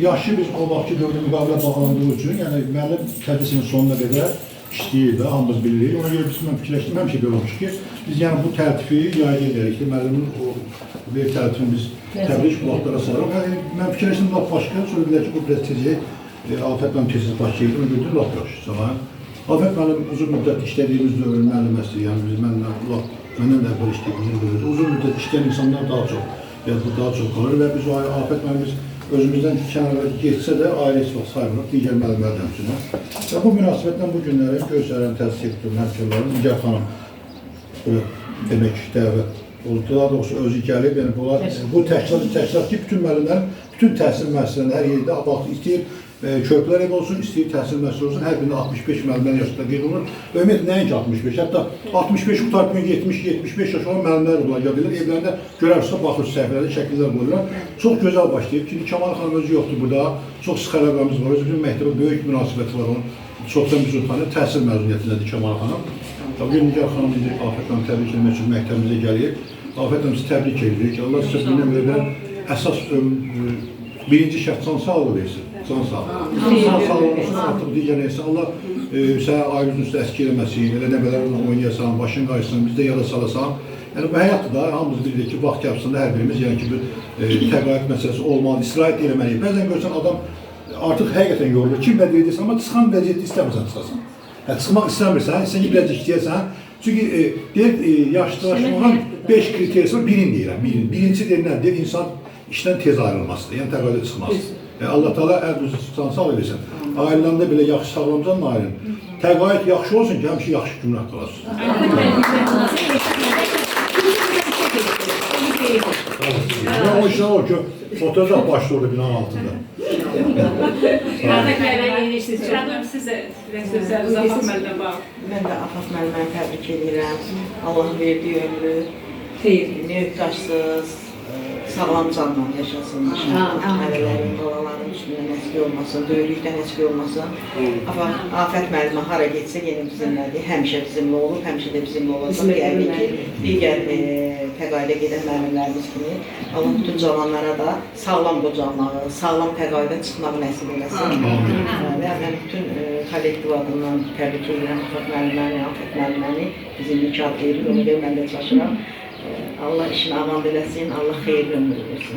yaşı biz o vaxtki dövrdə müqavilə bağlandığı üçün, yəni müəllim tədrisinin sonuna qədər işləyir də, hamımız bilirik. Ona görə mən fikirləşdim, həmişə belə olmuş ki, biz yəni bu tərtibi yayda edərik ki, müəllimin o bir tərtibini biz təbliğ qulaqlara sarıq. Mən fikirləşdim, laf başqa, sonra bir də ki, bu biraz tezək, Afət mənim tezsiz başlayırdı, onu gördüm, laf yaxşı. Afət mənim uzun müddət işlədiyimiz dövrün müəlliməsi, yəni biz məndən də əvvəl işlədiyimiz dövrdə uzun müddət işləyən insanlar daha çox qalır və biz o Afət müəllimiz özümüzdən kənara getsə də ailəsi vaxt saymırıq, digər müəllimlər həmçinin. Və bu münasibətlə bu günləri göstərən təhsil sektorunun həmkarları Nigar xanım demək dəvət oldu. Daha doğrusu özü gəlib, yəni bu təşkilat ki, bütün müəllimlərin, bütün təhsil müəssisələrində hər yerdə vaxt istəyir, körpülər ev olsun, istəyir təhsil müəssisəsi olsun, hər birində 65 müəllimlər yaşında qeyd olunur. Və ümumiyyətlə nəinki 65, hətta 65 qutarıb 70-75 yaş olan müəllimlər bunlar gəlirlər, evlərində görərsizsə baxır səhvlərdə şəkillər qoyurlar. Çox gözəl başlayıb. Şimdi Kamal xanım özü yoxdur burada, çox sıx əlaqəmiz var, özü bütün məktəbə böyük münasibəti var onun. Çoxdan biz tanıyır, təhsil məzuniyyətindədir Kamal xanım. Bugün Nigar xanım bizi Afət xanım təbrik etmək üçün məktəbimizə gəlir. Afət xanım sizi təbrik edirik. Allah sizə bundan verilən əsas birinci şərt can sağlığı versin. Can sağlığı. Can sağlığı olsun, artıq digər neysə. Allah sənə ayrılığın üstə əski eləməsin, elə nəbələrlə oynayasan, başın qayıtsın, bizdə yada salasan. Yəni bu həyatda da hamımız bilirik ki, vaxt yapısında hər birimiz, yəni ki, bir təqaüd məsələsi olmalı, istirahət eləməliyik. Bəzən görsən adam artıq həqiqətən yorulur. Kim nə deyirsən, amma çıxan vəziyyətdə istəmirsən çıxasan. Çıxmaq istəmirsən, sən biraz işləyəsən. Çünki deyir, yaşlılaşmağın 5 kriterisi var, birini deyirəm, birincisi deyir nədir? Deyir, insan işdən tez ayrılmasıdır, yəni təqaüdə çıxmaz. Allah Teala ərduzu can sağ eləsin. Ailəndə belə yaxşı sağlamcanla ayrılın. Təqaüd yaxşı olsun ki, həmişə yaxşı günah qalasın. O işler o ki, fotoğraf başlı orada binanın altında. Afət müəllimə yenirsiniz. Çağırım sizə sözləriniz Afət müəllimə bağlı. Mən də Afət müəlliməni təbrik edirəm. Allah verdiyi ömrü, növqdaşsız, sağlam canla yaşasın. Ailələrin, balaların üstündən əski olmasın, döyülükdən əski olmasın. Afət müəllimə hara getsə yenə bizimlədir. Həmişə bizimlə olub, həmişə də bizimlə olacaq. Yəni ki, digər təqaüdə gedən müəllimlərimiz kimi Allah bütün cavanlara da sağlam qocalmağı, sağlam təqaüdə çıxmağı nəsib eləsin. Və mən bütün kollektiv adından təbrik edirəm Afət müəlliməni, bizim nikah verir, onu görə mən də çalışıram. Allah işini aman eləsin, Allah xeyirli ömür versin.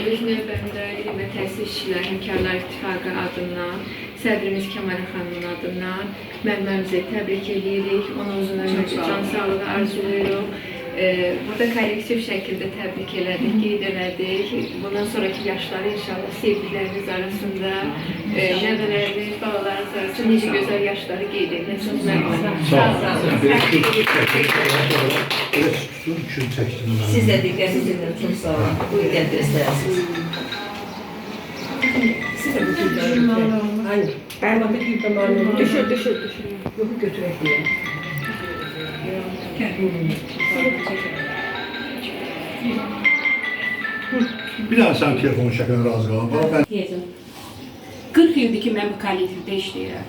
Biz növbəndə İlim və Təhsil İşçilər Həmkarlar İttifaqı adından, sədrimiz Kəmal xanımın adından müəllimimizi təbrik edirik, ona uzun ömür, can sağlığı arzuluyoruz. Burada kollektiv şəkildə təbrik elədik, qeyd elədik. Bundan sonraki yaşları inşallah sevdikləriniz arasında, nəvələriniz, balalarınız arasında necə gözəl yaşları qeyd edirsiniz. Sağ olun. Siz də diqqət edin, çox sağ olun. Buyur gətirəsiniz. Siz də bu gülləri aynen. Bərmanda gülləri düşür. Yoxu götürək deyəm. Bir daha sen telefonu şəkilən razı qalın. 40 ildir ki, mən bu kollektivdə işləyirəm.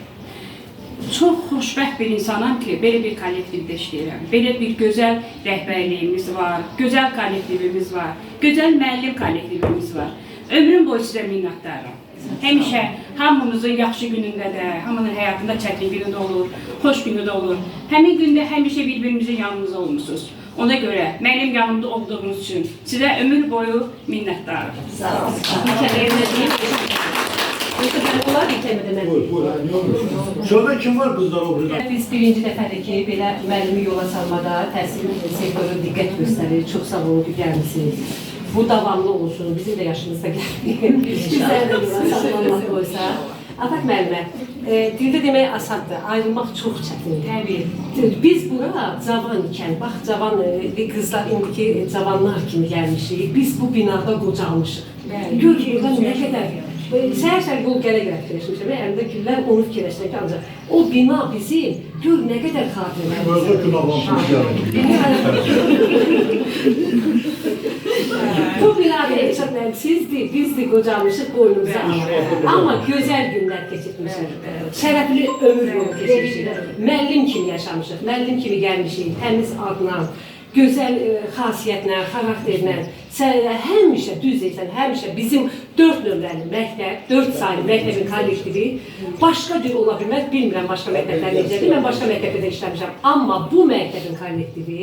Çox xoşbəxt bir insanam ki, belə bir kollektivdə işləyirəm. Belə bir gözəl rəhbərliyimiz var, gözəl kollektivimiz var, gözəl müəllim kollektivimiz var. Ömrüm boyu sizə minnətdaram. Həmişə hamımızın yaxşı günündə də, hamının həyatında çətin günü də olur, xoş günü də olur. Həmin gündə həmişə bir-birimizin yanımızda olmuşsunuz. Ona görə mənim yanımda olduğunuz üçün sizə ömür boyu minnətdarım. Sağ olun. Olar itəmədə mən. Şurada kim var kızlar o burada? Biz birinci dəfədir ki, belə müəllimi yola salmada təhsil sektoru diqqət göstərir. Çox sağ olun ki, gəlmişsiniz. Bu davamlı olsun, bizim de yaşımızda gəldik. Bizlər də yola salmamaq olsa. Afət müəllimə, dildə demək asaddır, ayrılmaq çox çətindir. Təbii. Biz bura cavan ikən, bax cavan qızlar, indiki cavanlar kimi gəlmişik. Biz bu binada qocalmışıq. Gör ki, buradan nə qədər səhər-səhər yol gələ-gələ fikirləşmişəm. Əlimdə güllər onu fikirləşmək ki, ancaq o bina bizim, gör nə qədər xatirələr. Özü günahlanmış gəldik. Bu binada yaşat sizdir, bizdir qocalmışıq boynumuza alır. Amma gözəl günlər keçirmişik. Şərəfli ömür yolu keçirmişik. Müəllim kimi yaşamışıq, müəllim kimi gəlmişik, təmiz adla. gözəl xasiyyətlə, xarakterlə, həmişə düz deyirsən, həmişə bizim 4 nömrəli məktəb, 4 saylı məktəbin kollektivi başqa cür ola bilməz, bilmirəm başqa məktəblər necədir, mən başqa məktəbdə də işləmişəm. Amma bu məktəbin kollektivi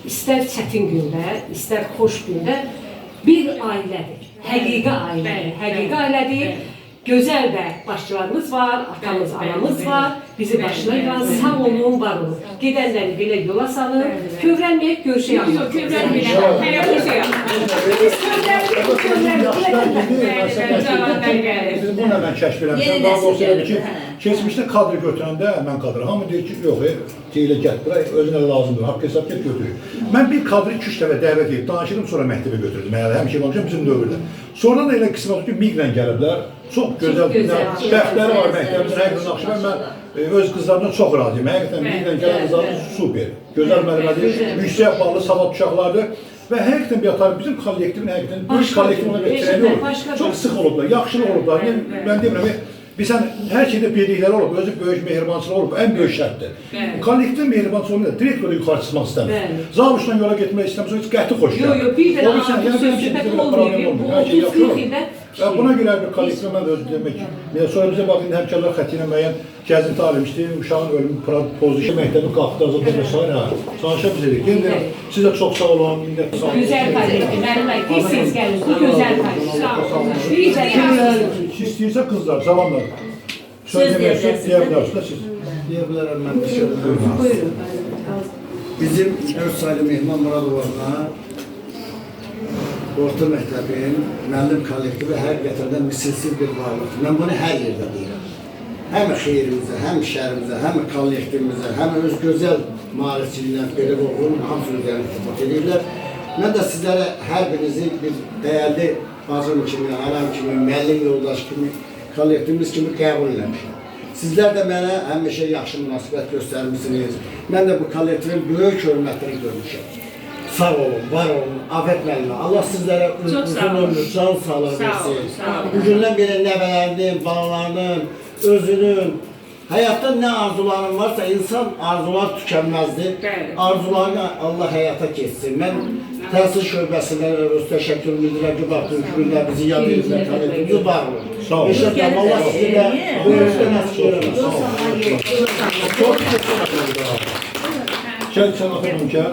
istər çətin gündə, istər xoş gündə bir ailədir, həqiqi ailədir, həqiqi ailədir. Gözəl də başçılarımız var, atamız, anamız var, bizi başlayıran, sağ olun, var olun. Gedənləri belə yola salın, kövrəlməyək, görüşəyək. Yox, kövrəlməyək, həyat yaşayaq. Bunu mən kəşf eləmişəm, daha doğrusu elə ki, keçmişdə kadr götürəndə mən kadrı, hamı deyir ki, yox, deyilə gətir, özünə lazımdır, haqq hesab get götürür. Mən bir kadrı 2-3 dəfə dəvət edib, danışırdım, sonra məktəbə götürdüm, həmişə olmuşam bizim dövrdə. Sonradan elə qismət ki, miqlə gəliblər, çox gözəl bəxtləri var məktəbimizin, həqiqətən Naxçıvan, mən öz qızlarımdan çox razıyım, həqiqətən miqlə gələn qızlarımız super, gözəl müəllimədir, yüksək bağlı, savad uşaqlardır. Və həqiqətən bir atar, bizim kollektivin həqiqətən, bu kollektiv ona vetirəli olur, çox sıx olublar, yaxşılıq olublar. Mən demirəm, bilsən, hər şeydə birlikləri olub, özü böyük mehribançılıq olub, ən böyük şərtdir. Kollektiv mehribançılıq olmalı, direktörü yuxarı çıxmaq istəmir. Zavuşla yola getmək istəmirsə, heç qəti xoş gəlir. Yox, bir dənə artıq söhbət olmuyor, bu 30-40 ildə. Buna görə bir kollektiv mən özü demək ki, sonra bizə baxın, həmkarlar xətti ilə müəyyən gəzinti alimmişdi, uşağın ölümü pozisyon məktəbi qalxdı, azadlığı və s. Sanışa biz edik. Siz də çox sağ olun, millət sağ olun. Gözəl kollektiv, mənim tez-tez gəlir, bu gözəl kollektiv. Sağ olun. Siz istəyirsə qızlar, zamanlar. Söz demək deyə bilərsiniz siz. Deyə bilərəm mən bir şey. Buyurun. Bizim 4 saylı Mehman Muradovna orta məktəbin müəllim kollektivi həqiqətən də misilsiz bir varlıqdır. Mən bunu hər yerdə deyirəm. Həm xeyrimizə, həm şərimizə, həm kollektivimizə, həm öz gözəl maarifçiliyindən pedaqoqluğun hamısı üzərində istifat edirlər. Mən də sizlərə hər birinizi bir dəyərli bacım kimi, anam kimi, müəllim yoldaş kimi, kollektivimiz kimi qəbul eləmişəm. Sizlər də mənə həmişə yaxşı münasibət göstərmişsiniz. Mən də bu kollektivin böyük hörmətini görmüşəm. Sağ olun, var olun, Afət müəllimə. Allah sizlərə uzun ömür, can sağlığı versin. Bugündən belə nəvələrinin, balalarının, özünün, həyatda nə arzuların varsa, insan arzular tükənməzdir. Arzularını Allah həyata keçsin. Mən təhsil şöbəsindən öz təşəkkürümü bildirəm ki, baxdığım ki, günlər bizi yad edirlər, kollektivimizi var olun. Sağ olun. Eşitəm, Allah sizi də bu özdə nəsil eləməsin. Gəl, sən Afət Önkər.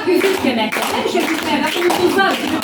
Güzel demek. Her şey güzel. Bakın kızlar gibi.